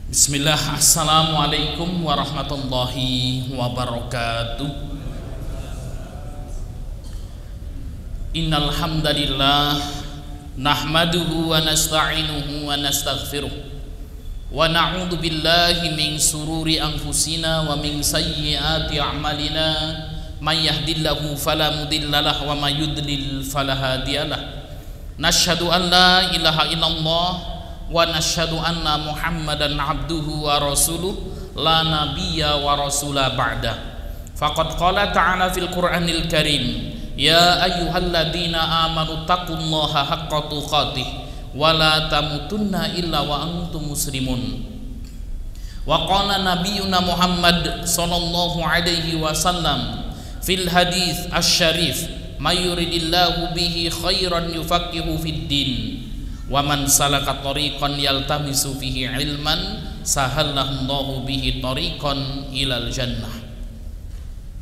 Bismillah, assalamualaikum warahmatullahi wabarakatuh. Innal hamdalillah nahmaduhu wa nasta'inuhu wa nastaghfiruh wa na'udzu billahi min sururi anfusina wa min sayyiati a'malina may yahdihillahu fala mudhillalah wa may yudlil fala hadiyalah. Nasyhadu an la ilaha illallah wa nashhadu anna Muhammadan abduhu wa rasuluh la nabiyya wa rasula ba'da. Faqad qala ta'ala fil Qur'anil Karim, ya ayyuhalladzina amanu taqullaha haqqa tuqatih wa la tamutunna illa wa antum muslimun. Wa qala nabiyyuna Muhammad sallallahu alaihi wasallam fil hadits asy-syarif, may yuridillahu bihi khairan yufaqihu fid din. Wa man salaka tariqan yaltamisu fihi ilman sahallallahu bihi tariqan ilal jannah.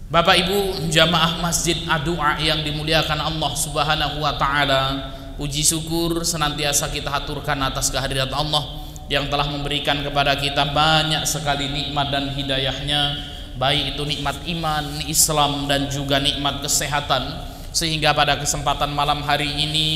Bapak Ibu jamaah Masjid Ad-Du'a yang dimuliakan Allah Subhanahu wa taala, puji syukur senantiasa kita haturkan atas kehadirat Allah yang telah memberikan kepada kita banyak sekali nikmat dan hidayahnya, baik itu nikmat iman, Islam, dan juga nikmat kesehatan, sehingga pada kesempatan malam hari ini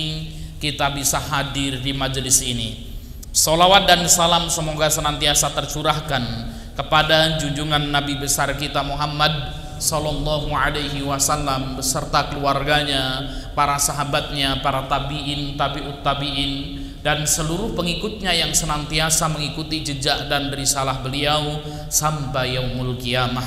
kita bisa hadir di majelis ini. Salawat dan salam semoga senantiasa tercurahkan kepada junjungan Nabi besar kita Muhammad sallallahu alaihi wasallam beserta keluarganya, para sahabatnya, para tabi'in, tabi'ut tabi'in, dan seluruh pengikutnya yang senantiasa mengikuti jejak dan risalah beliau sampai yaumul qiyamah.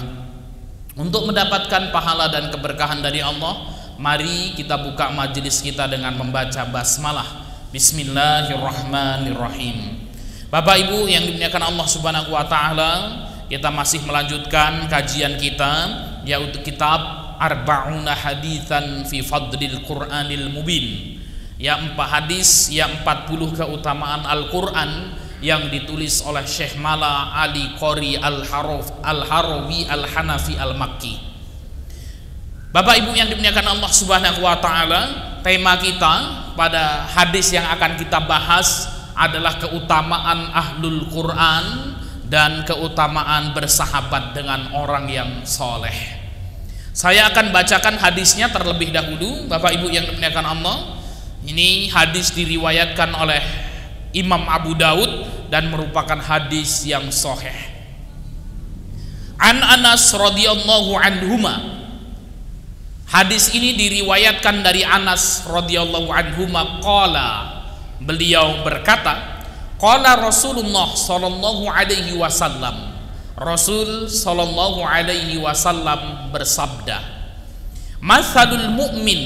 Untuk mendapatkan pahala dan keberkahan dari Allah, mari kita buka majelis kita dengan membaca basmalah. Bismillahirrahmanirrahim. Bapak Ibu yang dimuliakan Allah Subhanahu wa taala, kita masih melanjutkan kajian kita, yaitu kitab Arba'una Haditsan fi Fadlil Qur'anil Mubin. Yang 4 hadis, yang 40 keutamaan Al-Qur'an yang ditulis oleh Syekh Mala Ali Qori Al-Harawi Al-Hanafi Al-Makki. Bapak Ibu yang dimuliakan Allah Subhanahu wa taala, tema kita pada hadis yang akan kita bahas adalah keutamaan ahlul Quran dan keutamaan bersahabat dengan orang yang soleh. Saya akan bacakan hadisnya terlebih dahulu, Bapak Ibu yang dimuliakan Allah. Ini hadis diriwayatkan oleh Imam Abu Daud dan merupakan hadis yang sahih. An Anas radhiyallahu anhuma. Hadis ini diriwayatkan dari Anas radhiyallahu anhu qala, beliau berkata, qala Rasulullah sallallahu alaihi wasallam, Rasul sallallahu alaihi wasallam bersabda, masalul mu'min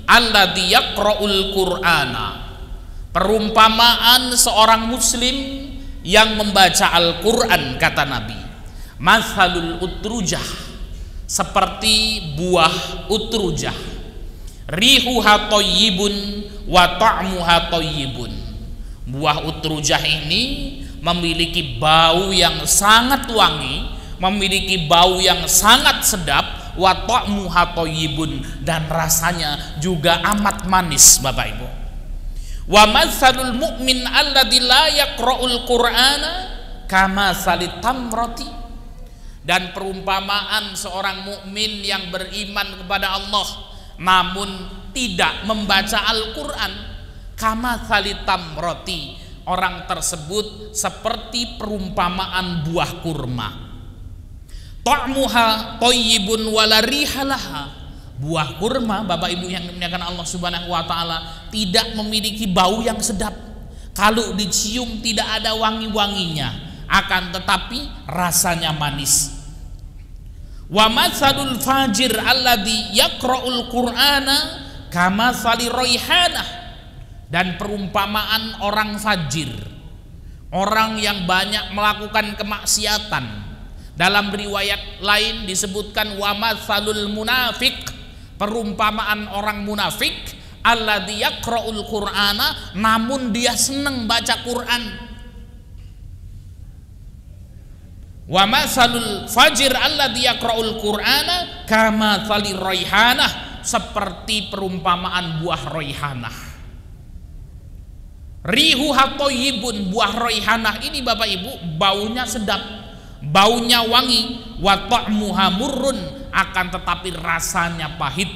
alladzi yaqra'ul qur'ana, perumpamaan seorang muslim yang membaca Al-Qur'an, kata Nabi, masalul utrujah, seperti buah utrujah, rihuha thayyibun wa ta'muha thayyibun. Buah utrujah ini memiliki bau yang sangat wangi, memiliki bau yang sangat sedap, wa ta'muha thayyibun, dan rasanya juga amat manis, Bapak Ibu. Wa matsalul mu'min alladzi la yaqra'ul qur'ana kama salit tamrati, dan perumpamaan seorang mukmin yang beriman kepada Allah namun tidak membaca Al-Qur'an, kama salitam roti, orang tersebut seperti perumpamaan buah kurma. Ta'muha thayyibun wala rihalaha, buah kurma, Bapak Ibu yang dimuliakan Allah Subhanahu wa taala, tidak memiliki bau yang sedap. Kalau dicium tidak ada wangi-wanginya, akan tetapi rasanya manis. Wa matsalul fajir alladzi yaqra'ul qur'ana kama sali raihanah, dan perumpamaan orang fajir, orang yang banyak melakukan kemaksiatan. Dalam riwayat lain disebutkan wa matsalul munafik, perumpamaan orang munafik alladzi yaqra'ul qur'ana, namun dia senang baca Quran. Wa masalul fajir alladzi yaqra'ul qur'ana kama thali raihanah, seperti perumpamaan buah raihanah. Rihuha thayyibun, buah raihanah ini Bapak Ibu baunya sedap, baunya wangi. Wa ta'muha murrun, akan tetapi rasanya pahit.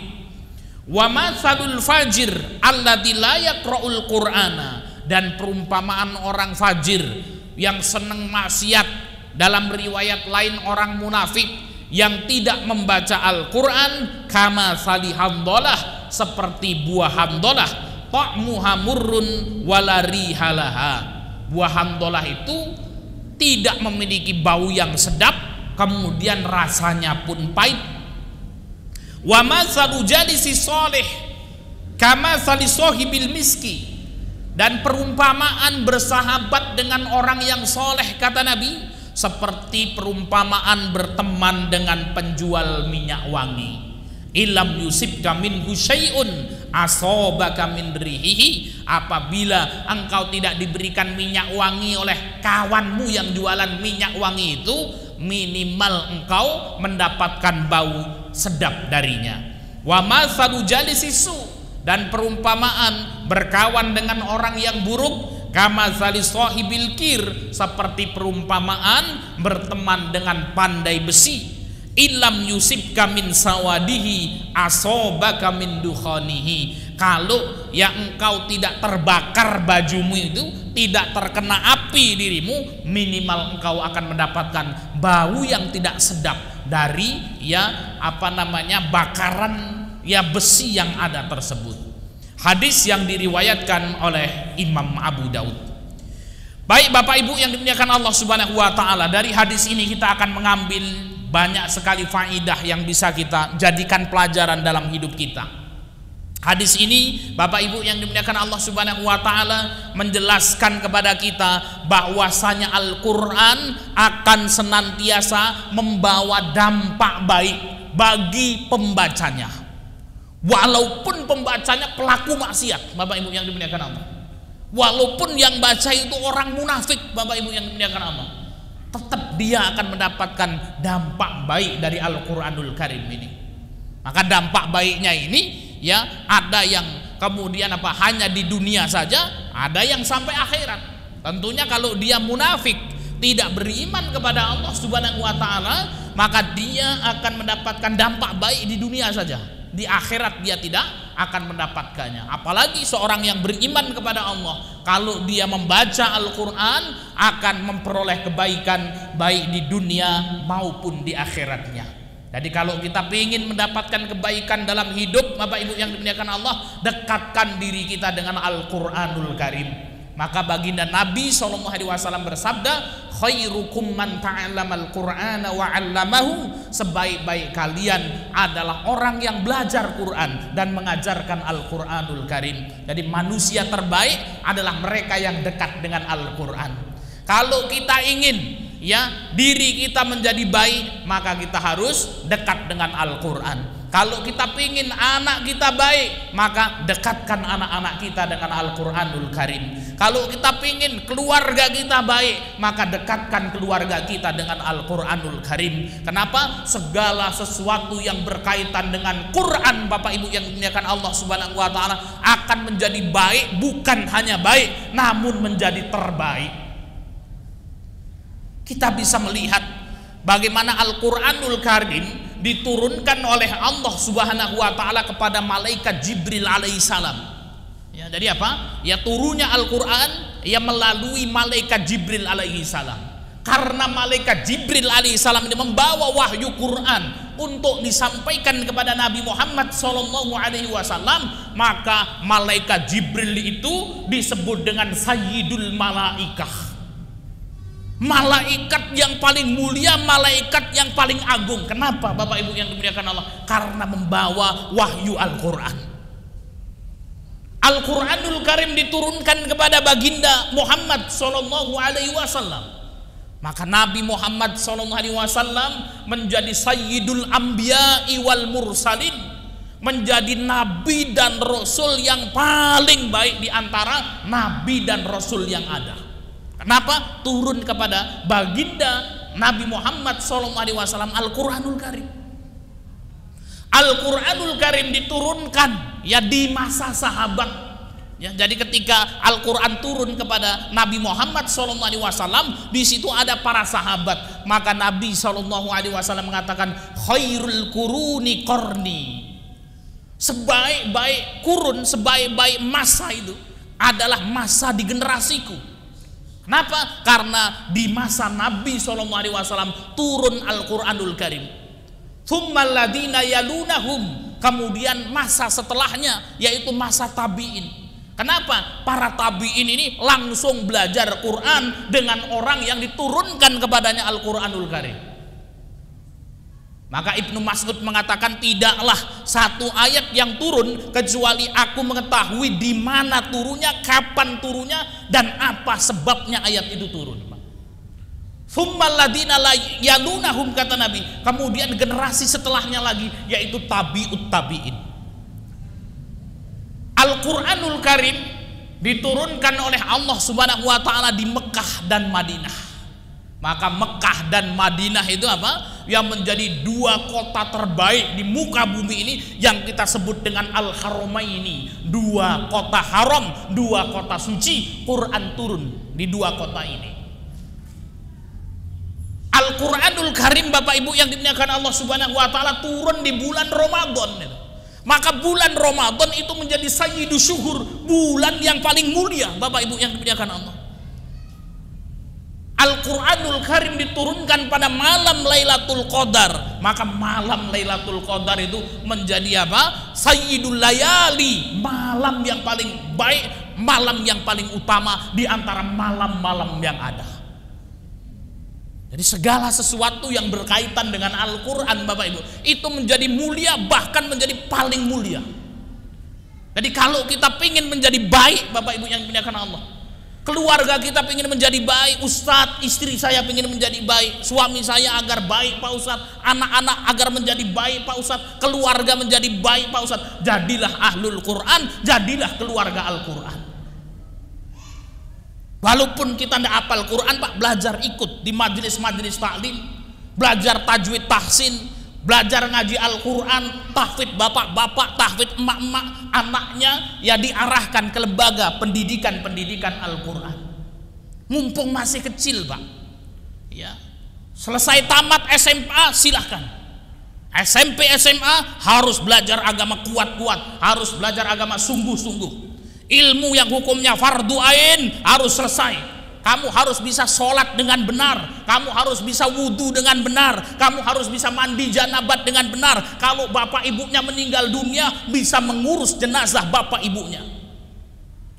Wa matsalul fajir alladzi la yaqra'ul qur'ana, dan perumpamaan orang fajir yang senang maksiat, dalam riwayat lain orang munafik yang tidak membaca Al-Qur'an, kama sali hamdalah, seperti buah hamdalah, ta'muha murrun wala rihalaha. Buah hamdalah itu tidak memiliki bau yang sedap, kemudian rasanya pun pahit. Wa masalu jalisi sholih kama sali sahibil miski, dan perumpamaan bersahabat dengan orang yang soleh, kata Nabi, seperti perumpamaan berteman dengan penjual minyak wangi. Ilam yusibka minhu syai'un asobaka min rihihi, apabila engkau tidak diberikan minyak wangi oleh kawanmu yang jualan minyak wangi itu, minimal engkau mendapatkan bau sedap darinya. Wa masalu jalisi su, dan perumpamaan berkawan dengan orang yang buruk, kama zali sahibil kir, seperti perumpamaan berteman dengan pandai besi. Ilam yusibka min sawadihi asobaka min dukhanihi, kalau ya engkau tidak terbakar bajumu itu, tidak terkena api dirimu, minimal engkau akan mendapatkan bau yang tidak sedap dari bakaran besi yang ada tersebut. Hadis yang diriwayatkan oleh Imam Abu Daud. Baik Bapak Ibu yang dimuliakan Allah Subhanahu wa taala, dari hadis ini kita akan mengambil banyak sekali faidah yang bisa kita jadikan pelajaran dalam hidup kita. Hadis ini Bapak Ibu yang dimuliakan Allah Subhanahu wa taala menjelaskan kepada kita bahwasanya Al-Qur'an akan senantiasa membawa dampak baik bagi pembacanya, walaupun pembacanya pelaku maksiat. Bapak Ibu yang dimuliakan Allah, walaupun yang baca itu orang munafik, Bapak Ibu yang dimuliakan Allah, tetap dia akan mendapatkan dampak baik dari Al-Quranul Karim ini. Maka dampak baiknya ini ada yang kemudian hanya di dunia saja, ada yang sampai akhirat. Tentunya kalau dia munafik, tidak beriman kepada Allah Subhanahu wa taala, maka dia akan mendapatkan dampak baik di dunia saja. Di akhirat dia tidak akan mendapatkannya. Apalagi seorang yang beriman kepada Allah, kalau dia membaca Al-Quran akan memperoleh kebaikan baik di dunia maupun di akhiratnya. Jadi kalau kita ingin mendapatkan kebaikan dalam hidup, Bapak Ibu yang dimuliakan Allah, dekatkan diri kita dengan Al-Quranul Karim. Maka baginda Nabi SAW bersabda, khairukum man ta'allamal Qur'ana wa 'allamahu, sebaik-baik kalian adalah orang yang belajar Quran dan mengajarkan Al-Quranul Karim. Jadi manusia terbaik adalah mereka yang dekat dengan Al-Quran. Kalau kita ingin diri kita menjadi baik, maka kita harus dekat dengan Al-Quran. Kalau kita ingin anak kita baik, maka dekatkan anak-anak kita dengan Al-Quranul Karim. Kalau kita ingin keluarga kita baik, maka dekatkan keluarga kita dengan Al-Quranul Karim. Kenapa? Segala sesuatu yang berkaitan dengan Quran, Bapak Ibu yang dimuliakan Allah Subhanahu wa taala, akan menjadi baik, bukan hanya baik, namun menjadi terbaik. Kita bisa melihat bagaimana Al-Quranul Karim diturunkan oleh Allah Subhanahu wa taala kepada malaikat Jibril alaihissalam. Jadi apa? Turunnya Al-Quran melalui malaikat Jibril alaihissalam. Karena malaikat Jibril alaihissalam ini membawa wahyu Quran untuk disampaikan kepada Nabi Muhammad SAW, maka malaikat Jibril itu disebut dengan Sayyidul Malaikah, malaikat yang paling mulia, malaikat yang paling agung. Kenapa Bapak Ibu yang dimuliakan Allah? Karena membawa wahyu Al-Quran. Al-Quranul Karim diturunkan kepada baginda Muhammad SAW. Maka Nabi Muhammad SAW menjadi Sayyidul Anbiya'i wal Mursalin, menjadi nabi dan rasul yang paling baik di antara nabi dan rasul yang ada. Kenapa? Turun kepada baginda Nabi Muhammad SAW Al-Quranul Karim. Al-Quranul Karim diturunkan di masa sahabat Ya, jadi ketika Al-Quran turun kepada Nabi Muhammad SAW, di situ ada para sahabat. Maka Nabi SAW mengatakan, khairul kuruni qarni. Sebaik-baik kurun, sebaik-baik masa itu adalah masa di generasiku. Kenapa? Karena di masa Nabi SAW turun Al-Quranul Karim. Tsummal ladina yalunahum. Kemudian masa setelahnya yaitu masa tabi'in. Kenapa? Para tabi'in ini langsung belajar Quran dengan orang yang diturunkan kepadanya Al-Quranul Karim. Maka Ibnu Mas'ud mengatakan, tidaklah satu ayat yang turun kecuali aku mengetahui di mana turunnya, kapan turunnya, dan apa sebabnya ayat itu turun. Tsummal ladina yalunahum, kata Nabi. Kemudian generasi setelahnya lagi yaitu tabi'ut tabi'in. Al-Quranul Karim diturunkan oleh Allah Subhanahu wa Ta'ala di Mekah dan Madinah. Maka Mekah dan Madinah itu apa? Yang menjadi dua kota terbaik di muka bumi ini, yang kita sebut dengan Al-Haramaini, dua kota haram, dua kota suci. Quran turun di dua kota ini. Al-Quranul Karim, Bapak Ibu yang dimuliakan Allah Subhanahu wa Ta'ala, turun di bulan Ramadan. Maka bulan Ramadan itu menjadi sayyidu syuhur, bulan yang paling mulia, Bapak Ibu yang dimuliakan Allah. Al-Quranul Karim diturunkan pada malam Lailatul Qadar. Maka malam Lailatul Qadar itu menjadi apa? Sayyidul layali, malam yang paling baik, malam yang paling utama di antara malam-malam yang ada. Jadi segala sesuatu yang berkaitan dengan Al-Quran, Bapak Ibu, itu menjadi mulia, bahkan menjadi paling mulia. Jadi kalau kita ingin menjadi baik, Bapak Ibu yang dimuliakan Allah, keluarga kita ingin menjadi baik, Ustadz, istri saya ingin menjadi baik, suami saya agar baik Pak Ustadz, anak-anak agar menjadi baik Pak Ustadz, keluarga menjadi baik Pak Ustadz, jadilah ahlul Quran, jadilah keluarga Al-Quran. Walaupun kita tidak hafal Quran, Pak, belajar ikut di majelis-majelis taklim, belajar tajwid tahsin, belajar ngaji Al-Quran, tahfidz bapak-bapak, tahfidz emak-emak, anaknya ya diarahkan ke lembaga pendidikan Al-Quran. Mumpung masih kecil, Pak. Ya. Selesai tamat SMA silahkan. SMP SMA harus belajar agama kuat-kuat, harus belajar agama sungguh-sungguh. Ilmu yang hukumnya fardu ain harus selesai. Kamu harus bisa sholat dengan benar, kamu harus bisa wudhu dengan benar, kamu harus bisa mandi janabat dengan benar. Kalau bapak ibunya meninggal dunia, bisa mengurus jenazah bapak ibunya.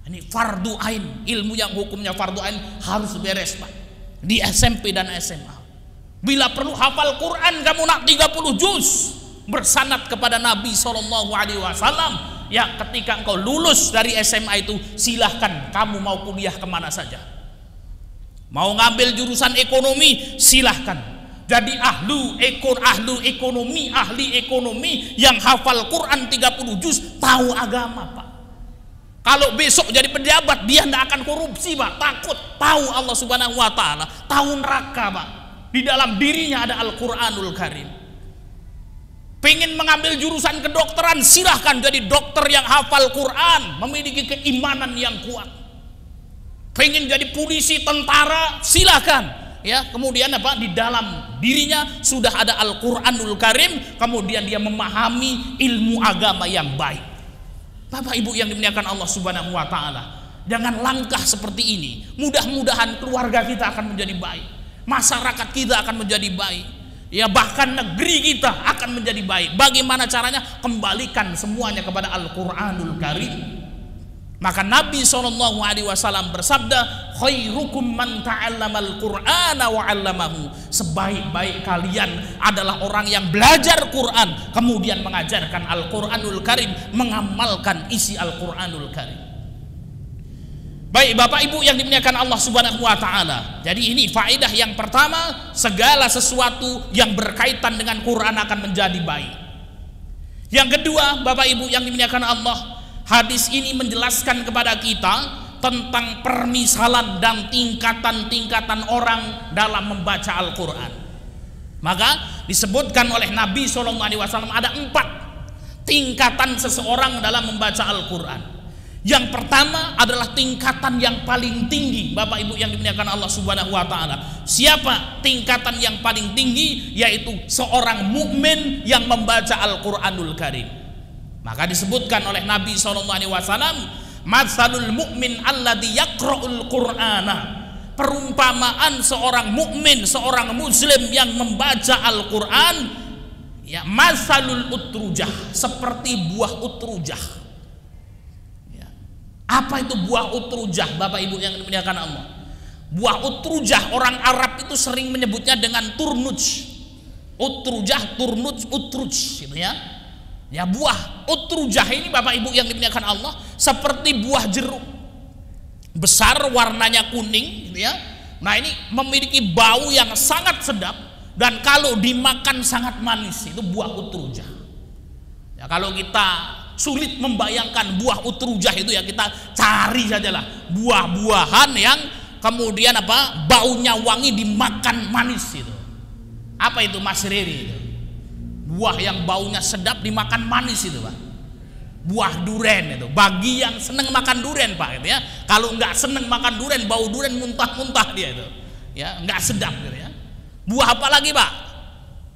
Ini fardu ain, ilmu yang hukumnya fardu ain harus beres, Pak, di SMP dan SMA. Bila perlu hafal Quran, kamu nak 30 juz bersanad kepada Nabi SAW. Ya, ketika engkau lulus dari SMA itu, silahkan kamu mau kuliah kemana saja. Mau ngambil jurusan ekonomi, silahkan. Jadi ahli ekonomi yang hafal Quran 30 juz, tahu agama, Pak. Kalau besok jadi pejabat, dia tidak akan korupsi, Pak. Takut, tahu Allah Subhanahu wa Ta'ala, tahu neraka, Pak. Di dalam dirinya ada Al-Quranul Karim. Pengen mengambil jurusan kedokteran, silahkan jadi dokter yang hafal Quran, memiliki keimanan yang kuat. Pengen jadi polisi, tentara, silahkan. Ya, kemudian apa? Di dalam dirinya sudah ada Al-Quranul Karim, kemudian dia memahami ilmu agama yang baik. Bapak Ibu yang dimuliakan Allah Subhanahu wa Ta'ala, jangan langkah seperti ini. Mudah-mudahan keluarga kita akan menjadi baik, masyarakat kita akan menjadi baik. Ya, bahkan negeri kita akan menjadi baik. Bagaimana caranya? Kembalikan semuanya kepada Al-Quranul Karim. Maka Nabi SAW bersabda, khairukum man ta'allamal Qur'ana wa 'allamahu. Sebaik-baik kalian adalah orang yang belajar Quran, kemudian mengajarkan Al-Quranul Karim, mengamalkan isi Al-Quranul Karim. Baik Bapak Ibu yang dimuliakan Allah Subhanahu wa Ta'ala. Jadi ini faedah yang pertama, segala sesuatu yang berkaitan dengan Quran akan menjadi baik. Yang kedua, Bapak Ibu yang dimuliakan Allah, hadis ini menjelaskan kepada kita tentang permisalan dan tingkatan-tingkatan orang dalam membaca Al-Quran. Maka disebutkan oleh Nabi SAW ada 4 tingkatan seseorang dalam membaca Al-Quran. Yang pertama adalah tingkatan yang paling tinggi, Bapak Ibu yang dimuliakan Allah Subhanahu wa taala. Siapa tingkatan yang paling tinggi? Yaitu seorang mukmin yang membaca Al-Qur'anul Karim. Maka disebutkan oleh Nabi SAW, matsalul mu'min alladzi yaqra'ul Qur'ana. Perumpamaan seorang mukmin, seorang muslim yang membaca Al-Qur'an, ya, matsalul utrujah, seperti buah utrujah. Apa itu buah utrujah, Bapak Ibu yang dimuliakan Allah? Buah utrujah, orang Arab itu sering menyebutnya dengan turnuj. Utrujah, turnuj, utruj, gitu ya. Ya, buah utrujah ini, Bapak Ibu yang dimuliakan Allah, seperti buah jeruk. Besar, warnanya kuning, gitu ya. Nah, ini memiliki bau yang sangat sedap, dan kalau dimakan sangat manis. Itu buah utrujah. Ya, kalau kita sulit membayangkan buah utrujah itu, ya kita cari sajalah buah-buahan yang kemudian apa, baunya wangi, dimakan manis itu. Apa itu, Mas Riri? Itu buah yang baunya sedap dimakan manis itu, Pak. Buah duren itu, bagi yang seneng makan duren, Pak, gitu ya. Kalau nggak seneng makan duren, bau duren muntah-muntah dia itu, ya nggak sedap gitu ya. Buah apa lagi, Pak?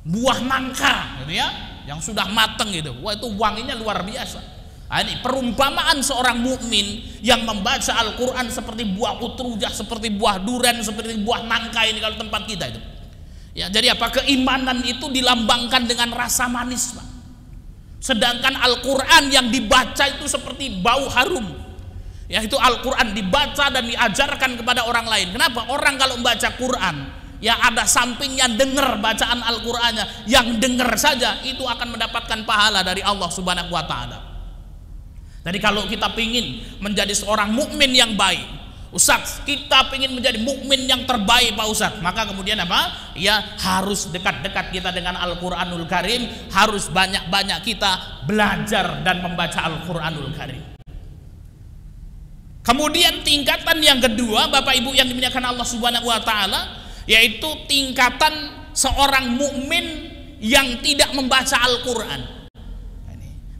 Buah nangka gitu ya, yang sudah mateng gitu. Wah, itu wanginya luar biasa. Nah, ini perumpamaan seorang mukmin yang membaca Al-Qur'an seperti buah utrujah, seperti buah durian, seperti buah nangka ini kalau tempat kita itu. Ya, jadi apa? Keimanan itu dilambangkan dengan rasa manis, Pak. Sedangkan Al-Qur'an yang dibaca itu seperti bau harum. Ya, itu Al-Qur'an dibaca dan diajarkan kepada orang lain. Kenapa? Orang kalau membaca Qur'an, ya ada sampingnya dengar bacaan Al-Qur'annya, yang dengar saja itu akan mendapatkan pahala dari Allah Subhanahu wa taala. Jadi kalau kita ingin menjadi seorang mukmin yang baik, Ustaz, kita ingin menjadi mukmin yang terbaik, Pak Ustaz, maka kemudian apa? Ya, harus dekat-dekat kita dengan Al-Qur'anul Karim, harus banyak-banyak kita belajar dan membaca Al-Qur'anul Karim. Kemudian tingkatan yang kedua, Bapak Ibu yang dimuliakan Allah Subhanahu wa taala, yaitu tingkatan seorang mukmin yang tidak membaca Al-Qur'an.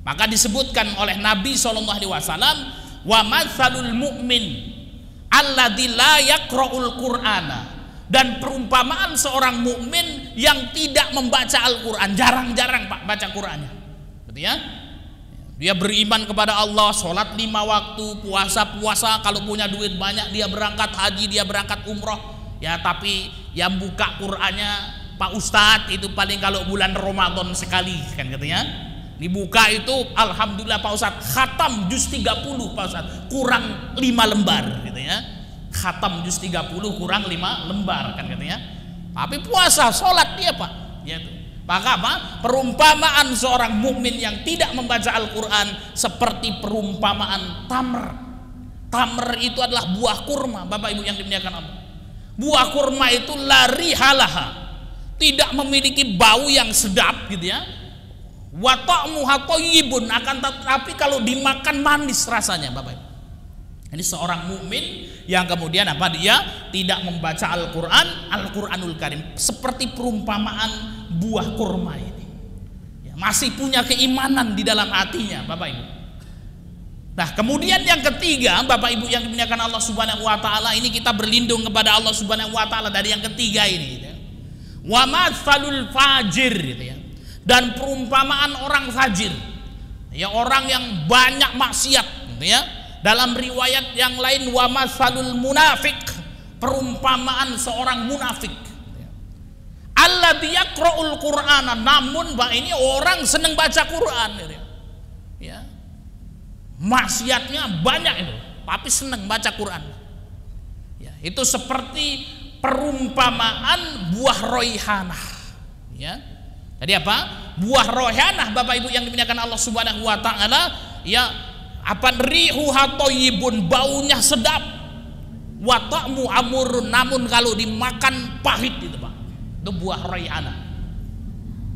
Maka disebutkan oleh Nabi SAW, wa matsalul mu'min alladzi la yaqra'ul Qur'ana, dan perumpamaan seorang mukmin yang tidak membaca Al-Qur'an, jarang-jarang, Pak, baca Qur'annya. Betul ya? Dia beriman kepada Allah, sholat 5 waktu, puasa, kalau punya duit banyak dia berangkat haji, dia berangkat umroh. Ya, tapi yang buka Qur'annya Pak Ustadz itu paling kalau bulan Ramadan sekali, kan katanya. Dibuka itu alhamdulillah Pak Ustadz, khatam juz 30 Pak Ustadz, kurang 5 lembar gitu ya. Khatam juz 30 kurang 5 lembar, kan katanya. Tapi puasa, sholat dia, Pak. Ya, itu. Maka apa? Perumpamaan seorang mukmin yang tidak membaca Al-Qur'an seperti perumpamaan tamr. Tamr itu adalah buah kurma, Bapak Ibu yang dimuliakan Allah. Buah kurma itu lari halaha, tidak memiliki bau yang sedap gitu ya. Wa ta'muha thayyibun, akan tetapi kalau dimakan manis rasanya, Bapak Ibu. Ini seorang mukmin yang kemudian apa? Dia tidak membaca Al-Qur'an, Al-Qur'anul Karim, seperti perumpamaan buah kurma ini. Ya, masih punya keimanan di dalam hatinya, Bapak Ibu. Nah, kemudian yang ketiga, Bapak Ibu yang dimuliakan Allah Subhanahu wa taala, ini kita berlindung kepada Allah Subhanahu wa taala dari yang ketiga ini gitu ya. Wa matsalul fajir gitu ya. Dan perumpamaan orang fajir, ya, orang yang banyak maksiat gitu ya. Dalam riwayat yang lain, wa matsalul munafik, perumpamaan seorang munafik. Alladzi yaqra'ul Qur'ana, namun Pak, ini orang senang baca Quran gitu ya. Maksiatnya banyak itu, tapi senang baca Quran. Ya, itu seperti perumpamaan buah roihanah. Ya, jadi apa? Buah roihanah, Bapak Ibu yang dimuliakan Allah Subhanahu wa taala, ya, apa, rihuha thayyibun, baunya sedap, wa ta'mu amurun, namun kalau dimakan pahit itu, Pak. Itu buah roihanah.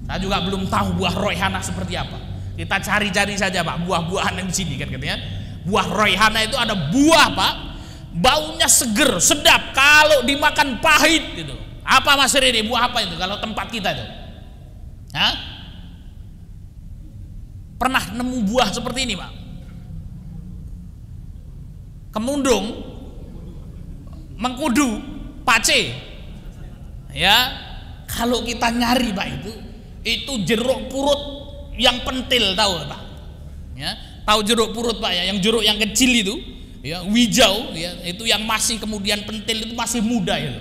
Saya juga belum tahu buah roihanah seperti apa. Kita cari-cari saja, Pak, buah-buahan yang di sini kan katanya. Buah roihanah itu ada buah, Pak, baunya seger, sedap, kalau dimakan pahit gitu. Apa Mas Rene, buah apa itu kalau tempat kita itu? Hah? Pernah nemu buah seperti ini, Pak? kemundung, mengkudu, pace. Ya, kalau kita nyari Pak itu jeruk purut yang pentil, tahu Pak? Ya, tahu jeruk purut Pak ya, yang jeruk yang kecil itu, ya, hijau, ya, itu yang masih kemudian pentil itu masih muda itu.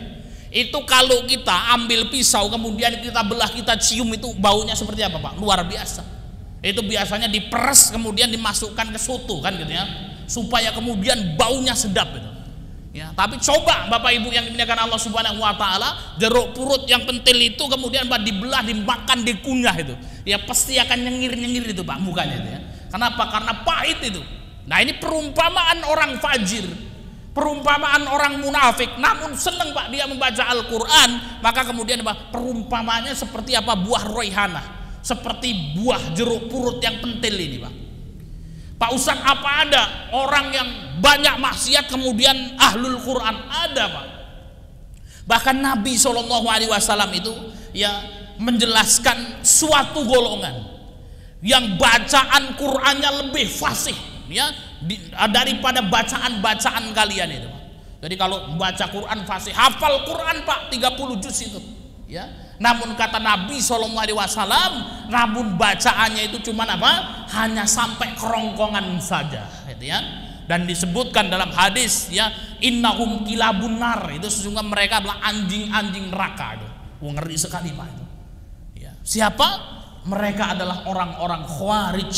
Itu kalau kita ambil pisau kemudian kita belah, kita cium, itu baunya seperti apa Pak? Luar biasa. Itu biasanya diperes kemudian dimasukkan ke soto kan gitu ya, supaya kemudian baunya sedap itu. Ya, tapi coba Bapak Ibu yang dimuliakan Allah Subhanahu wa taala, jeruk purut yang pentil itu kemudian Pak dibelah, dimakan, dikunyah itu, ya pasti akan nyengir-nyengir itu Pak mukanya itu ya. Kenapa? Karena pahit itu. Nah, ini perumpamaan orang fajir, perumpamaan orang munafik, namun senang Pak dia membaca Al-Quran, maka kemudian Pak perumpamaannya seperti apa? Buah roihanah, seperti buah jeruk purut yang pentil ini Pak. Pak Ustadz, apa ada orang yang banyak maksiat kemudian ahlul Quran? Ada Pak. Bahkan Nabi SAW itu ya menjelaskan suatu golongan yang bacaan Qurannya lebih fasih ya daripada bacaan-bacaan kalian itu Pak. Jadi kalau baca Quran fasih, hafal Quran Pak 30 juz itu ya. Namun kata Nabi SAW, namun bacaannya itu cuma apa? Hanya sampai kerongkongan saja, gitu ya. Dan disebutkan dalam hadis ya, innahum kilabun nar, itu sesungguhnya mereka adalah anjing-anjing neraka itu. Wah, ngeri sekali Pak itu. Ya. Siapa? Mereka adalah orang-orang khawarij.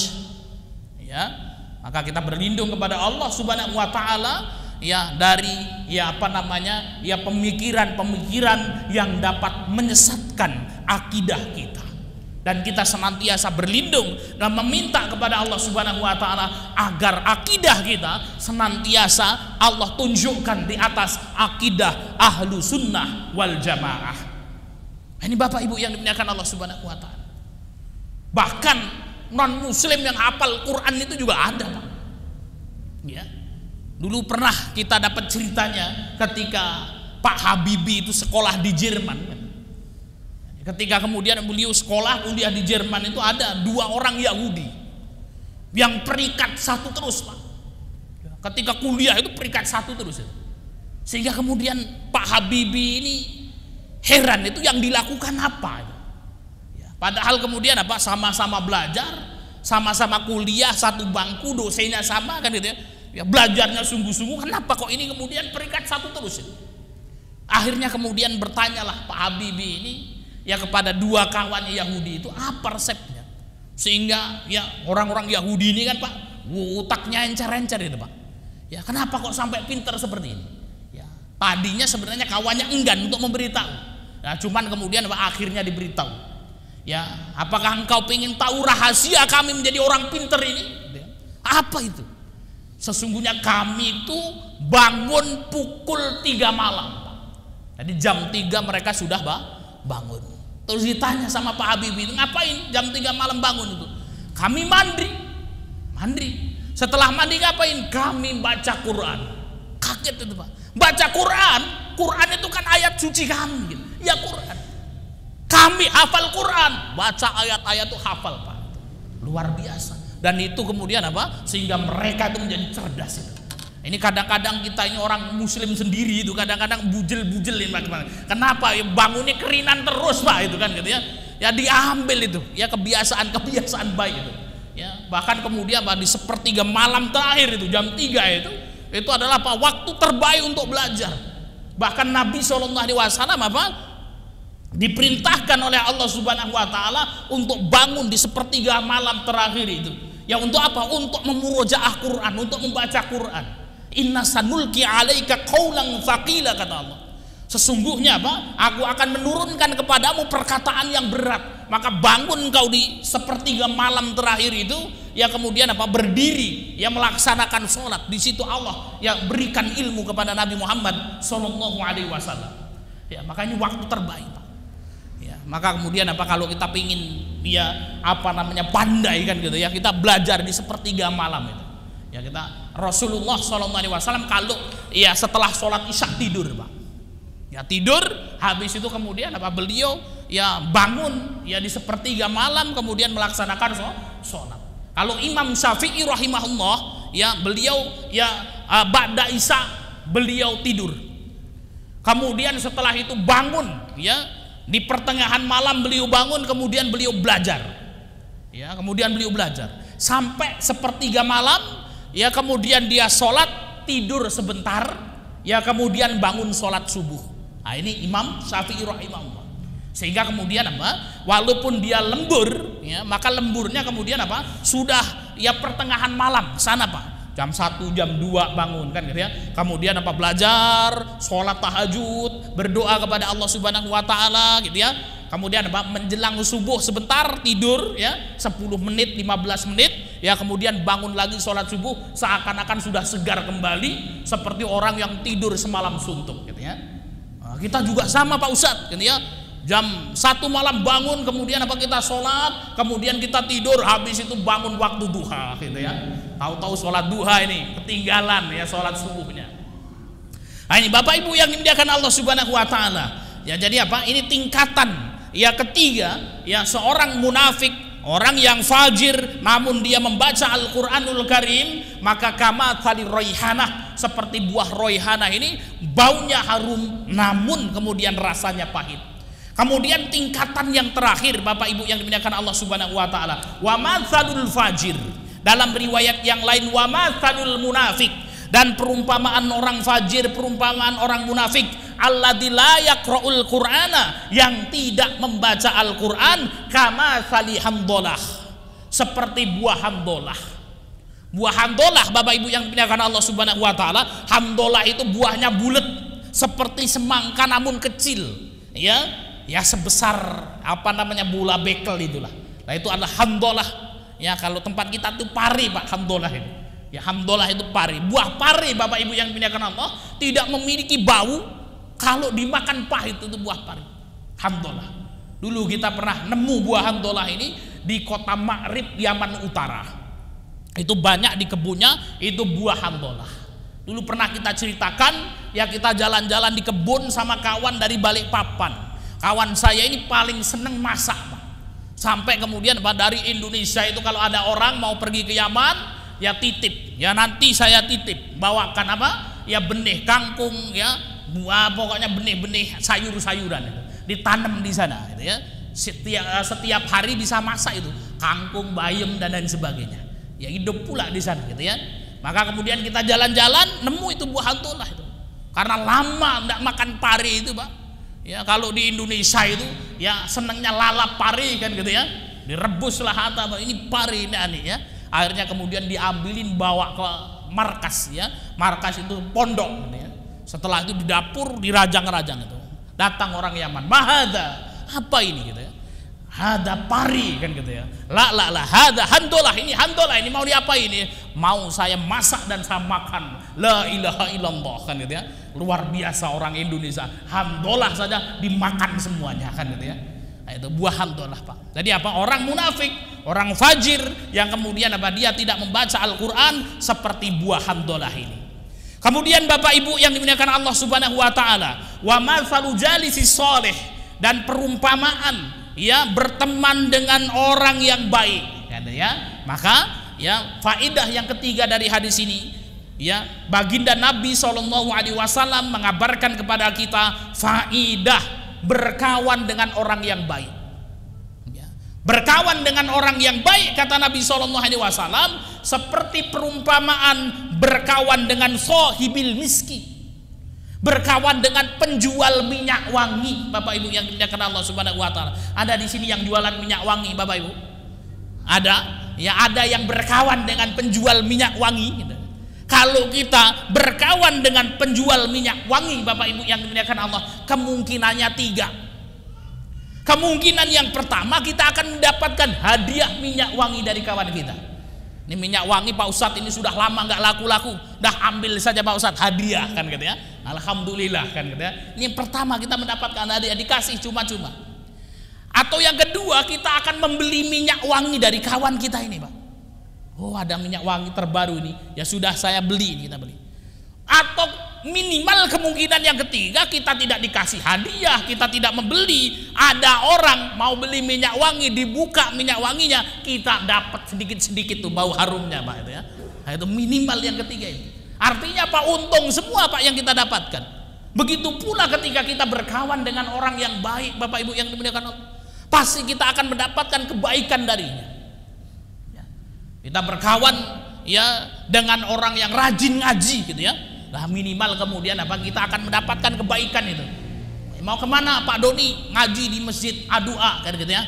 Ya. Maka kita berlindung kepada Allah Subhanahu wa taala ya dari ya apa namanya ya pemikiran-pemikiran yang dapat menyesatkan akidah kita, dan kita senantiasa berlindung dan meminta kepada Allah Subhanahu wa taala agar akidah kita senantiasa Allah tunjukkan di atas akidah ahlu sunnah wal jamaah. Ini Bapak Ibu yang dimuliakan Allah Subhanahu wa taala. Bahkan non muslim yang hafal Quran itu juga ada Pak ya. Dulu pernah kita dapat ceritanya ketika Pak Habibie itu sekolah di Jerman. Ketika kemudian beliau sekolah kuliah di Jerman, itu ada 2 orang Yahudi yang perikat satu terus Pak. Ketika kuliah itu perikat satu terus. Sehingga kemudian Pak Habibie ini heran, itu yang dilakukan apa? Padahal kemudian apa? Sama-sama belajar, sama-sama kuliah, satu bangku, dosennya sama kan gitu ya. Ya, belajarnya sungguh-sungguh, kenapa kok ini kemudian perikat satu terus? Akhirnya kemudian bertanyalah Pak Habibie ini ya kepada 2 kawan Yahudi itu, apa resepnya sehingga ya orang-orang Yahudi ini kan Pak otaknya encer-encer itu Pak. Ya, kenapa kok sampai pinter seperti ini? Ya, tadinya sebenarnya kawannya enggan untuk memberitahu. Nah, cuman kemudian Pak akhirnya diberitahu. Ya, apakah engkau ingin tahu rahasia kami menjadi orang pinter ini? Apa itu? Sesungguhnya kami itu bangun pukul 3 malam Pak. Jadi jam 3 mereka sudah bangun. Terus ditanya sama Pak Habibie, ngapain jam 3 malam bangun itu? Kami mandi. Setelah mandi ngapain? Kami baca Quran. Kaget itu Pak. Baca Quran itu kan ayat suci kami gitu. Ya Quran. Kami hafal Quran, baca ayat-ayat itu hafal Pak. Luar biasa. Dan itu kemudian apa? Sehingga mereka itu menjadi cerdas itu. Ini kadang-kadang kita ini orang muslim sendiri itu kadang-kadang bujel-bujelin Pak. Kenapa? Ya, bangunnya kerinan terus Pak itu kan gitu ya. Ya diambil itu, ya kebiasaan baik itu. Ya, bahkan kemudian Pak di sepertiga malam terakhir itu jam 3 itu adalah apa? Waktu terbaik untuk belajar. Bahkan Nabi SAW apa? Diperintahkan oleh Allah Subhanahu wa taala untuk bangun di sepertiga malam terakhir itu. Ya untuk apa? Untuk memurojaah Quran, untuk membaca Quran. Inna sanulki alaika qaulan tsaqila, kata Allah. Sesungguhnya apa? Aku akan menurunkan kepadamu perkataan yang berat. Maka bangun kau di sepertiga malam terakhir itu, ya kemudian apa? Berdiri, ya melaksanakan sholat. Di situ Allah yang berikan ilmu kepada Nabi Muhammad SAW. Ya, makanya waktu terbaik. Maka kemudian apa kalau kita pingin ya apa namanya pandai kan gitu ya, kita belajar di sepertiga malam itu. Ya kita Rasulullah SAW kalau ya setelah sholat isya tidur Pak. Ya tidur, habis itu kemudian apa beliau ya bangun ya di sepertiga malam kemudian melaksanakan sholat. Kalau Imam Syafi'i rahimahullah ya beliau ya ba'da isya beliau tidur. Kemudian setelah itu bangun, ya, di pertengahan malam beliau bangun, kemudian beliau belajar. Ya, kemudian beliau belajar sampai sepertiga malam, ya, kemudian dia sholat, tidur sebentar, ya, kemudian bangun sholat subuh. Nah, ini Imam Syafi'i rahimahullah. Sehingga kemudian apa? Walaupun dia lembur, ya, maka lemburnya kemudian apa? Sudah ya pertengahan malam sana Pak. Jam 1, jam 2 bangun kan gitu ya. Kemudian apa? Belajar, sholat tahajud, berdoa kepada Allah Subhanahu wa taala gitu ya. Kemudian apa? Menjelang subuh sebentar tidur ya, 10 menit, 15 menit, ya, kemudian bangun lagi sholat subuh seakan-akan sudah segar kembali seperti orang yang tidur semalam suntuk gitu ya. Nah, kita juga sama Pak Ustadz gitu ya. Jam 1 malam bangun, kemudian apa, kita sholat, kemudian kita tidur, habis itu bangun waktu duha gitu ya. Tahu-tahu sholat duha ini ketinggalan ya sholat subuhnya. Nah, ini Bapak Ibu yang dimuliakan Allah Subhanahu wa taala. Ya, jadi apa? Ini tingkatan ya ketiga, ya, seorang munafik, orang yang fajir namun dia membaca Al-Qur'anul Karim, maka kama tali roihanah, seperti buah roihanah ini baunya harum namun kemudian rasanya pahit. Kemudian tingkatan yang terakhir Bapak Ibu yang dimuliakan Allah Subhanahu wa taala, wa matsalul fajir. Dalam riwayat yang lain wa matsalul munafik, dan perumpamaan orang fajir, perumpamaan orang munafik, alladzi la yaqra'ul qur'ana, yang tidak membaca Al-Qur'an, kama sali hamdolah, seperti buah hamdolah. Buah hamdolah Bapak Ibu yang dimuliakan Allah Subhanahu wa taala, hamdolah itu buahnya bulat seperti semangka namun kecil, ya. Ya, sebesar apa namanya bola bekel itulah. Nah, itu adalah hamdolah. Ya, kalau tempat kita itu pari Pak, hamdolah itu. Ya, hamdolah itu pari. Buah pari Bapak Ibu yang dimuliakan Allah tidak memiliki bau, kalau dimakan pahit, itu buah pari. Hamdolah. Dulu kita pernah nemu buah hamdolah ini di kota Ma'rib, Yaman Utara. Itu banyak di kebunnya, itu buah hamdolah. Dulu pernah kita ceritakan, ya, kita jalan-jalan di kebun sama kawan dari Balikpapan. Kawan saya ini paling seneng masak Pak. Sampai kemudian Pak, dari Indonesia itu kalau ada orang mau pergi ke Yaman, ya titip, ya nanti saya titip, bawakan apa? Ya benih kangkung, ya pokoknya benih-benih sayur-sayuran itu ditanam di sana gitu ya. Setiap hari bisa masak itu kangkung, bayam dan lain sebagainya. Ya hidup pula di sana gitu ya. Maka kemudian kita jalan-jalan nemu itu buah hamdolah itu. Karena lama enggak makan pari itu Pak. Ya, kalau di Indonesia itu ya senangnya lalap pari kan gitu ya, direbuslah atau ini pari ini aneh ya. Akhirnya kemudian diambilin bawa ke markas ya, markas itu pondok gitu ya. Setelah itu di dapur dirajang-rajang itu. Datang orang Yaman, mahada, apa ini gitu ya? Hada pari kan gitu ya. La hada handolah, ini handolah, ini mau diapain ini? Mau saya masak dan saya makan. La ilaha illallah kan gitu ya. Luar biasa orang Indonesia, hamdolah saja dimakan semuanya kan gitu ya. Nah, itu buah hamdolah Pak. Jadi apa? Orang munafik, orang fajir yang kemudian apa? Dia tidak membaca Al-Qur'an, seperti buah hamdolah ini. Kemudian Bapak Ibu yang dimuliakan Allah Subhanahu wa taala, wa matsalu jalisi shalih, dan perumpamaan ya berteman dengan orang yang baik kan ya. Maka ya faidah yang ketiga dari hadis ini, ya, baginda Nabi SAW mengabarkan kepada kita faidah berkawan dengan orang yang baik. Ya. Berkawan dengan orang yang baik, kata Nabi SAW, seperti perumpamaan berkawan dengan sohibil miski, berkawan dengan penjual minyak wangi. Bapak Ibu yang dimuliakan Allah Subhanahu wa taala, ada di sini yang jualan minyak wangi Bapak Ibu? Ada? Ya, ada yang berkawan dengan penjual minyak wangi gitu. Kalau kita berkawan dengan penjual minyak wangi Bapak Ibu yang dimuliakan Allah, kemungkinannya 3. Kemungkinan yang pertama, kita akan mendapatkan hadiah minyak wangi dari kawan kita. Ini minyak wangi Pak Ustadz ini sudah lama nggak laku-laku, dah ambil saja Pak Ustadz, hadiah kan gitu ya. Alhamdulillah kan gitu ya. Ini yang pertama, kita mendapatkan hadiah, dikasih cuma-cuma. Atau yang kedua, kita akan membeli minyak wangi dari kawan kita ini Pak. Oh, ada minyak wangi terbaru ini, ya sudah saya beli, kita beli. Atau minimal kemungkinan yang ketiga, kita tidak dikasih hadiah, kita tidak membeli, ada orang mau beli minyak wangi, dibuka minyak wanginya, kita dapat sedikit-sedikit tuh bau harumnya Pak itu ya. Nah, itu minimal yang ketiga ini. Artinya Pak, untung semua Pak yang kita dapatkan. Begitu pula ketika kita berkawan dengan orang yang baik, Bapak Ibu yang dimuliakan Allah, pasti kita akan mendapatkan kebaikan darinya. Ya. Kita berkawan ya dengan orang yang rajin ngaji gitu ya. Nah, minimal kemudian apa, kita akan mendapatkan kebaikan itu. Mau kemana Pak Doni? Ngaji di masjid A2A kan gitu ya.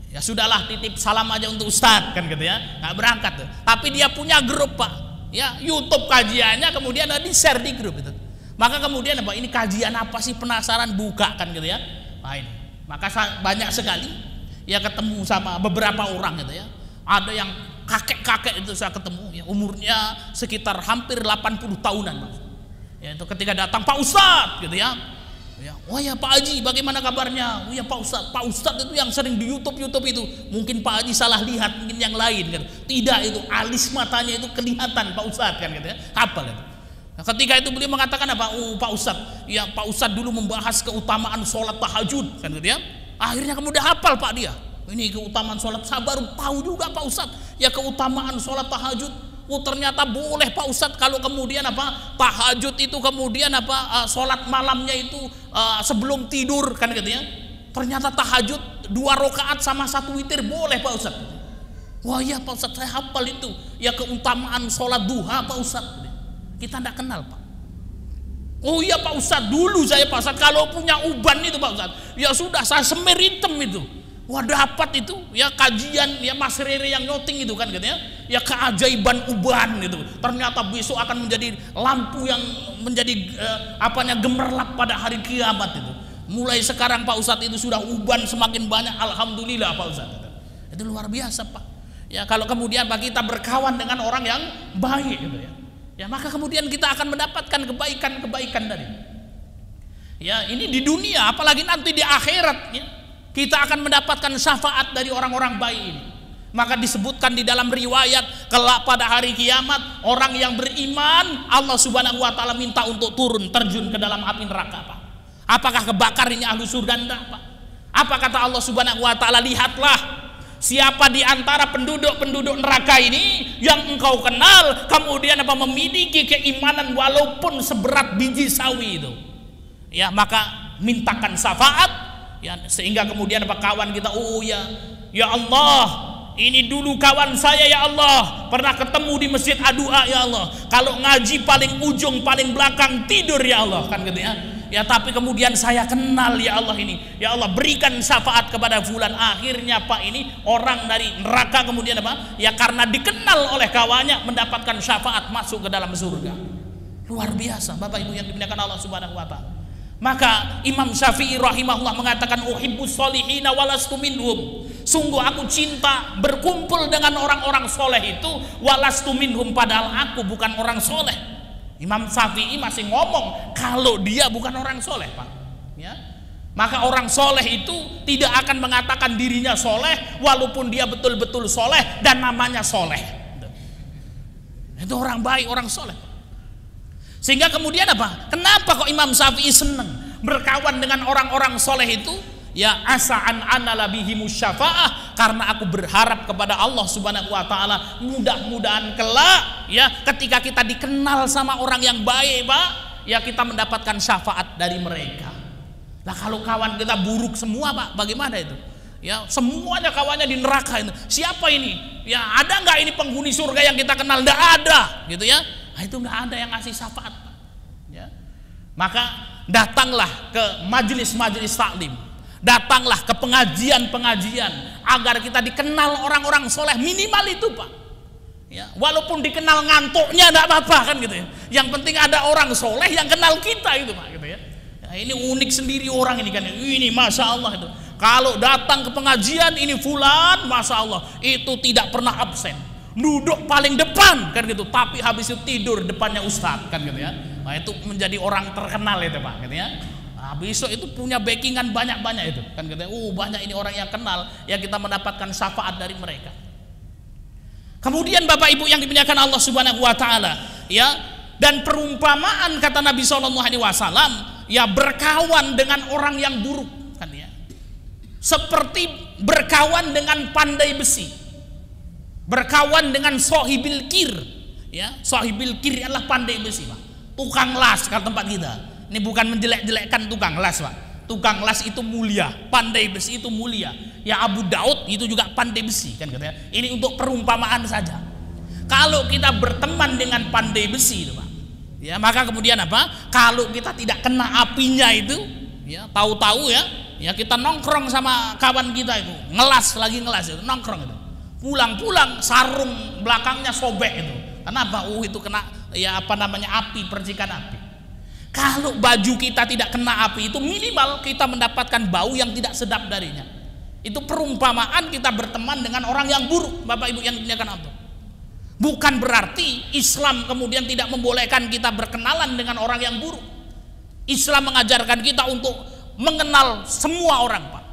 Ya sudahlah, titip salam aja untuk Ustadz kan gitu ya, nggak berangkat tuh. Tapi dia punya grup Pak, ya YouTube kajiannya kemudian ada di share di grup itu. Maka kemudian apa, ini kajian apa sih, penasaran, buka kan gitu ya. Nah, ini. Maka banyak sekali ya ketemu sama beberapa orang gitu ya. Ada yang kakek-kakek itu saya ketemu ya, umurnya sekitar hampir 80 tahunan Pak. Ya itu ketika datang, Pak Ustadz gitu ya. Ya, oh ya Pak Haji, bagaimana kabarnya? Oh ya Pak Ustadz itu yang sering di YouTube itu. Mungkin Pak Haji salah lihat, mungkin yang lain kan. Tidak, itu alis matanya itu kelihatan Pak Ustadz kan gitu ya. Hafal itu. Nah, ketika itu beliau mengatakan apa? Oh Pak Ustadz, ya Pak Ustadz dulu membahas keutamaan sholat tahajud kan gitu ya. Akhirnya kemudian hafal Pak dia. Ini keutamaan sholat, saya baru tahu juga Pak Ustadz. Ya keutamaan sholat tahajud. Oh ternyata boleh Pak Ustadz kalau kemudian apa, tahajud itu kemudian apa, sholat malamnya itu sebelum tidur kan gitu ya. Ternyata tahajud 2 rakaat sama 1 witir boleh Pak Ustadz. Wah iya Pak Ustadz, saya hafal itu. Ya keutamaan sholat duha Pak Ustadz. Kita tidak kenal Pak. Oh iya Pak Ustadz, dulu saya Pak Ustadz kalau punya uban itu Pak Ustadz, ya sudah saya semir hitam itu. Wah dapat itu ya kajian ya Mas Rere yang nyoting itu kan gitu ya keajaiban uban gitu. Ternyata besok akan menjadi lampu yang menjadi gemerlap pada hari kiamat itu. Mulai sekarang Pak Ustadz itu sudah uban semakin banyak, alhamdulillah Pak Ustadz. Itu luar biasa Pak. Ya kalau kemudian Pak kita berkawan dengan orang yang baik gitu ya. Ya maka kemudian kita akan mendapatkan kebaikan dari. Ya ini di dunia, apalagi nanti di akhirat ya. Kita akan mendapatkan syafaat dari orang-orang baik ini. Maka disebutkan di dalam riwayat, kelak pada hari kiamat orang yang beriman Allah Subhanahu wa taala minta untuk turun terjun ke dalam api neraka Pak. Apakah kebakar ini ahlu surga? Enggak Pak. Apa kata Allah Subhanahu wa taala? Lihatlah siapa di antara penduduk-penduduk neraka ini yang engkau kenal kemudian apa memiliki keimanan walaupun seberat biji sawi itu. Ya maka mintakan syafaat. Ya, sehingga kemudian apa kawan kita, oh ya Allah, ini dulu kawan saya ya Allah, pernah ketemu di masjid A2A ya Allah, kalau ngaji paling ujung paling belakang tidur ya Allah kan gitu ya. Ya tapi kemudian saya kenal ya Allah ini, ya Allah berikan syafaat kepada fulan. Akhirnya Pak ini orang dari neraka kemudian apa ya karena dikenal oleh kawannya mendapatkan syafaat masuk ke dalam surga. Luar biasa Bapak Ibu yang dimuliakan Allah Subhanahu wa taala. Maka Imam Syafi'i rahimahullah mengatakan uhibbus solihina walastu minhum. Sungguh aku cinta berkumpul dengan orang-orang soleh itu, walastu minhum, padahal aku bukan orang soleh. Imam Syafi'i masih ngomong kalau dia bukan orang soleh Pak ya. Maka orang soleh itu tidak akan mengatakan dirinya soleh walaupun dia betul-betul soleh dan namanya soleh. Itu orang baik, orang soleh. Sehingga kemudian apa? Kenapa kok Imam Syafi'i senang berkawan dengan orang-orang soleh itu? Ya asa'an anala bihimus syafa'ah, karena aku berharap kepada Allah Subhanahu wa taala mudah-mudahan kelak ya ketika kita dikenal sama orang yang baik Pak, ya kita mendapatkan syafaat dari mereka. Nah kalau kawan kita buruk semua Pak, bagaimana itu? Ya semuanya kawannya di neraka itu. Siapa ini? Ya ada nggak ini penghuni surga yang kita kenal? Nggak ada gitu ya. Nah, itu nggak ada yang ngasih syafaat ya. Maka datanglah ke majelis-majelis taklim, datanglah ke pengajian-pengajian agar kita dikenal orang-orang soleh, minimal itu Pak ya. Walaupun dikenal ngantuknya nggak apa-apa kan gitu ya, yang penting ada orang soleh yang kenal kita itu Pak gitu ya. Nah, ini unik sendiri orang ini kan, ini Masya Allah itu kalau datang ke pengajian ini fulan Masya Allah itu tidak pernah absen, duduk paling depan kan gitu, tapi habis itu tidur depannya ustadz kan gitu ya. Nah itu menjadi orang terkenal itu Pak gitu ya. Nah, besok itu punya backingan banyak-banyak itu kan gitu ya. Banyak ini orang yang kenal, ya kita mendapatkan syafaat dari mereka. Kemudian Bapak Ibu yang dimuliakan Allah Subhanahu wa taala ya, dan perumpamaan kata Nabi SAW ya berkawan dengan orang yang buruk kan ya, seperti berkawan dengan pandai besi, berkawan dengan sohibil kir, ya, sahibil kiri adalah pandai besi, Pak. Tukang las kalau tempat kita. Ini bukan menjelek-jelekkan tukang las, Pak. Tukang las itu mulia, pandai besi itu mulia. Ya Abu Daud itu juga pandai besi, kan katanya. Ini untuk perumpamaan saja. Kalau kita berteman dengan pandai besi itu, Pak, ya, maka kemudian apa? Kalau kita tidak kena apinya itu, ya, tahu-tahu ya kita nongkrong sama kawan kita itu, ngelas itu, nongkrong itu. Pulang-pulang sarung belakangnya sobek itu. Kenapa? Itu kena ya api, percikan api. Kalau baju kita tidak kena api itu minimal kita mendapatkan bau yang tidak sedap darinya. Itu perumpamaan kita berteman dengan orang yang buruk, Bapak Ibu yang dimuliakan Allah. Bukan berarti Islam kemudian tidak membolehkan kita berkenalan dengan orang yang buruk. Islam mengajarkan kita untuk mengenal semua orang, Pak.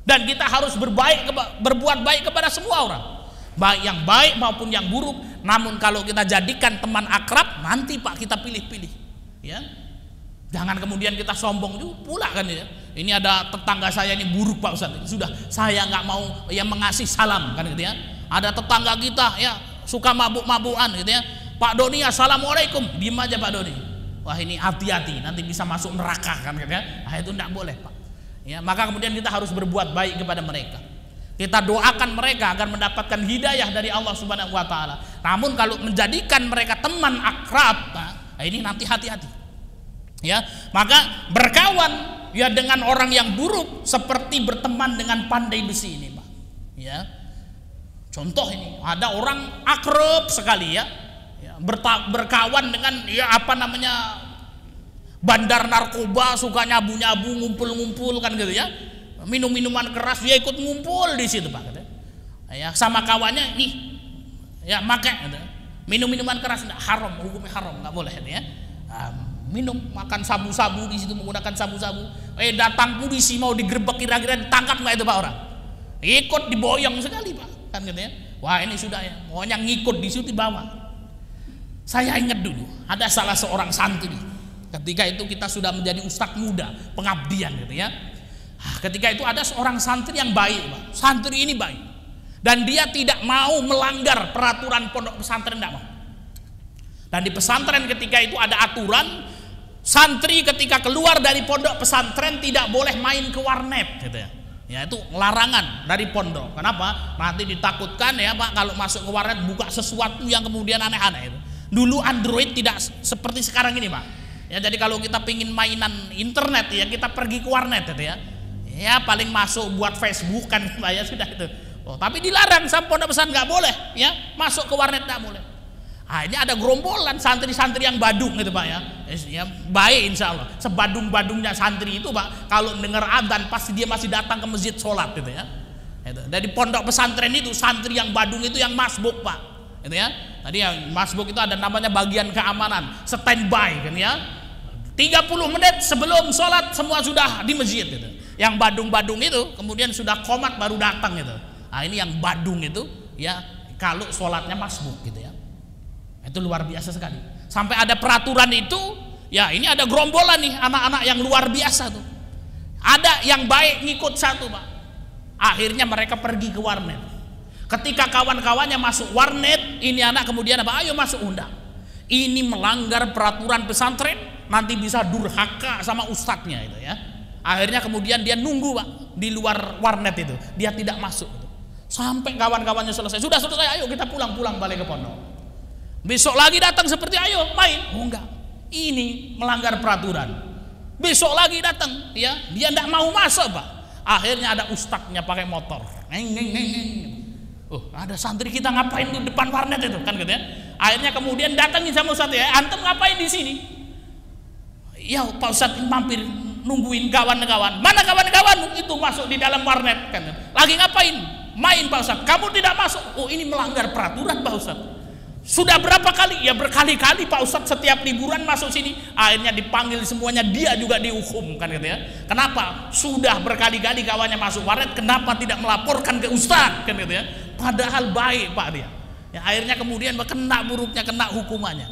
Dan kita harus berbuat baik kepada semua orang, baik yang baik maupun yang buruk. Namun kalau kita jadikan teman akrab, nanti Pak kita pilih-pilih, ya. Jangan kemudian kita sombong juga pula kan ya. Ini ada tetangga saya ini buruk Pak Ustaz. Sudah saya nggak mau ya mengasih salam kan gitu ya. Ada tetangga kita ya suka mabuk-mabukan gitu ya. Pak Doni assalamualaikum, diem aja Pak Doni. Wah ini hati-hati nanti bisa masuk neraka kan gitu ya. Nah, itu tidak boleh Pak. Ya, maka kemudian kita harus berbuat baik kepada mereka. Kita doakan mereka agar mendapatkan hidayah dari Allah Subhanahu wa taala. Namun kalau menjadikan mereka teman akrab, nah ini nanti hati-hati. Ya, maka berkawan ya dengan orang yang buruk seperti berteman dengan pandai besi ini, Pak. Ya. Contoh ini, ada orang akrab sekali ya berkawan dengan ya bandar narkoba, suka nyabu-nyabu, ngumpul-ngumpul kan gitu ya. Minum-minuman keras dia ikut ngumpul di situ Pak. Ya, sama kawannya nih ya makan gitu. Minum-minuman keras enggak haram, hukumnya haram, enggak boleh ya. Minum, makan sabu-sabu di situ, menggunakan sabu-sabu. Datang polisi mau digerebek, kira-kira ditangkap nggak itu Pak orang? Ikut diboyong sekali Pak, kan gitu ya. Wah ini sudah ya, pokoknya ngikut di situ dibawa. Saya ingat dulu ada salah seorang santri. Ketika itu kita sudah menjadi ustadz muda, pengabdian gitu ya. Ketika itu ada seorang santri yang baik Pak. Santri ini baik dan dia tidak mau melanggar peraturan pondok pesantren, tidak mau. Dan di pesantren ketika itu ada aturan santri ketika keluar dari pondok pesantren tidak boleh main ke warnet gitu ya. Ya itu larangan dari pondok. Kenapa? Nanti ditakutkan ya Pak kalau masuk ke warnet buka sesuatu yang kemudian aneh-aneh itu. Dulu Android tidak seperti sekarang ini Pak. Ya jadi kalau kita pingin mainan internet ya kita pergi ke warnet gitu ya. Ya paling masuk buat Facebook kan Pak ya sudah itu. Oh, tapi dilarang sama pondok pesantren nggak boleh ya masuk ke warnet nggak boleh. Nah, ini ada gerombolan santri-santri yang badung gitu Pak ya baik insya Allah. Sebadung-badungnya santri itu Pak kalau dengar adzan pasti dia masih datang ke masjid sholat gitu ya. Dari pondok pesantren itu santri yang badung itu yang masbuk Pak gitu ya. Tadi yang masbuk itu ada namanya bagian keamanan standby kan ya. 30 menit sebelum sholat semua sudah di masjid gitu. Yang badung-badung itu kemudian sudah qomat baru datang gitu. Nah ini yang badung itu ya kalau sholatnya masbuk gitu ya. Itu luar biasa sekali. Sampai ada peraturan itu, ya ini ada gerombolan nih anak-anak yang luar biasa tuh. Ada yang baik ngikut satu Pak. Akhirnya mereka pergi ke warnet. Ketika kawan-kawannya masuk warnet, ini anak kemudian apa? Ayo masuk undang. Ini melanggar peraturan pesantren, nanti bisa durhaka sama ustadznya itu ya. Akhirnya kemudian dia nunggu Pak di luar warnet itu, dia tidak masuk. Sampai kawan-kawannya selesai. Sudah selesai, ayo kita pulang balik ke pondok. Besok lagi datang seperti ayo main. Oh enggak, ini melanggar peraturan. Besok lagi datang ya, dia tidak mau masuk Pak. Akhirnya ada ustadznya pakai motor. Oh ada santri kita ngapain di depan warnet itu kan gitu ya. Akhirnya kemudian datangin sama ustadz ya, antum ngapain di sini? Ya Pak Ustadz mampir nungguin kawan-kawan. Mana kawan-kawan? Itu masuk di dalam warnet kan. Lagi ngapain? Main Pak Ustadz. Kamu tidak masuk. Oh ini melanggar peraturan Pak Ustadz. Sudah berapa kali? Ya berkali-kali Pak Ustadz setiap liburan masuk sini. Akhirnya dipanggil semuanya, dia juga dihukum kan gitu ya. Kenapa? Sudah berkali-kali kawannya masuk warnet, kenapa tidak melaporkan ke Ustadz kan gitu ya. Padahal baik Pak dia. Ya, akhirnya kemudian kena buruknya, kena hukumannya.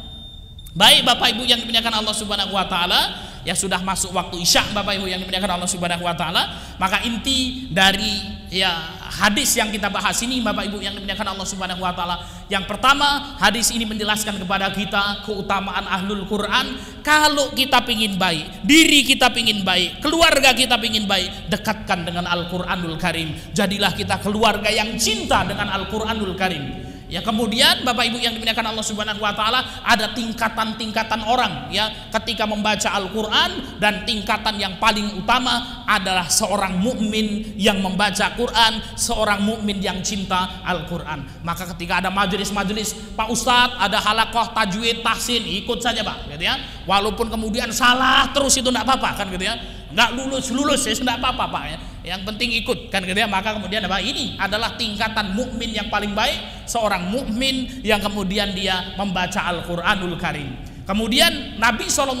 Baik Bapak Ibu yang dimuliakan Allah Subhanahu wa taala, ya sudah masuk waktu Isya Bapak Ibu yang dimuliakan Allah Subhanahu wa taala. Maka inti dari ya hadis yang kita bahas ini Bapak Ibu yang dimuliakan Allah Subhanahu wa taala, Yang pertama, hadis ini menjelaskan kepada kita keutamaan ahlul Quran. Kalau kita pingin baik, diri kita pingin baik, keluarga kita pingin baik, dekatkan dengan Al-Quranul Karim. Jadilah kita keluarga yang cinta dengan Al-Quranul Karim. Ya, kemudian Bapak Ibu yang dimuliakan Allah Subhanahu wa taala, ada tingkatan-tingkatan orang ya ketika membaca Al-Qur'an, dan tingkatan yang paling utama adalah seorang mukmin yang membaca Quran, seorang mukmin yang cinta Al-Qur'an. Maka ketika ada majelis-majelis, Pak Ustadz ada halaqah tajwid tahsin, ikut saja Pak gitu ya. Walaupun kemudian salah terus itu enggak apa-apa kan gitu ya. Enggak lulus ya enggak apa-apa Pak ya. Yang penting ikut kan gitu ya. Maka kemudian apa? Ini adalah tingkatan mukmin yang paling baik, seorang mukmin yang kemudian dia membaca Al-Qur'anul Karim. Kemudian Nabi SAW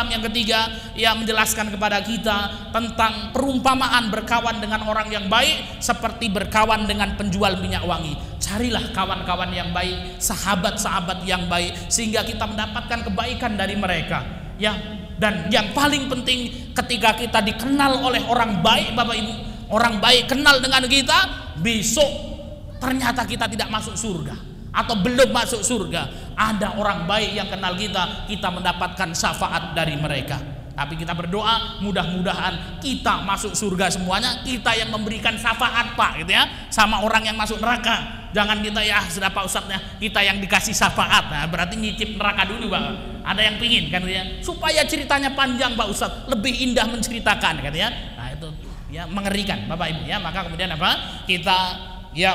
yang ketiga yang menjelaskan kepada kita tentang perumpamaan berkawan dengan orang yang baik seperti berkawan dengan penjual minyak wangi. Carilah kawan-kawan yang baik, sahabat-sahabat yang baik, sehingga kita mendapatkan kebaikan dari mereka ya. Dan yang paling penting, ketika kita dikenal oleh orang baik Bapak Ibu, orang baik kenal dengan kita, besok ternyata kita tidak masuk surga atau belum masuk surga, ada orang baik yang kenal kita, kita mendapatkan syafaat dari mereka. Tapi kita berdoa mudah-mudahan kita masuk surga semuanya, kita yang memberikan syafaat Pak gitu ya, sama orang yang masuk neraka. Jangan kita ya sudah Pak Ustadznya, kita yang dikasih syafaat. Nah, berarti nyicip neraka dulu Pak. Ada yang pingin kan ya, supaya ceritanya panjang Pak Ustadz, lebih indah menceritakan kan ya. Nah itu ya mengerikan Bapak Ibu ya. Maka kemudian apa? Kita ya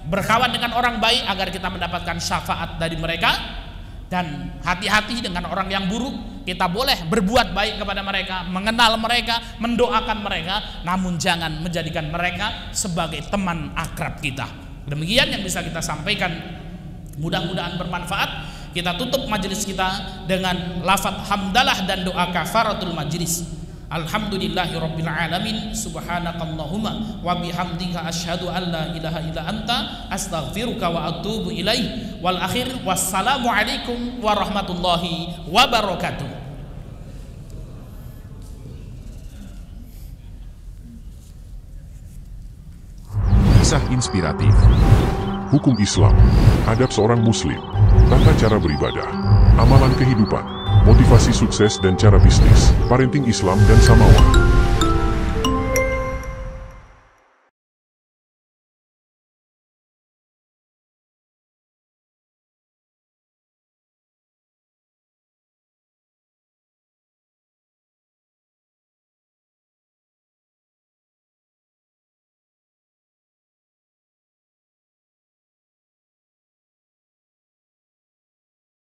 berkawan dengan orang baik agar kita mendapatkan syafaat dari mereka. Dan hati-hati dengan orang yang buruk. Kita boleh berbuat baik kepada mereka, mengenal mereka, mendoakan mereka, namun jangan menjadikan mereka sebagai teman akrab kita. Demikian yang bisa kita sampaikan, mudah-mudahan bermanfaat. Kita tutup majelis kita dengan lafaz hamdalah dan doa kafaratul majlis. Alhamdulillahirabbil alamin, subhanakallahumma wa bihamdika asyhadu an la ilaha illa anta astaghfiruka wa atubu ilaih. Wal akhir, wassalamu alaikum warahmatullahi wabarakatuh. Kisah inspiratif, hukum Islam, adab seorang muslim, tata cara beribadah, amalan kehidupan, motivasi sukses dan cara bisnis, parenting Islam dan Samawa.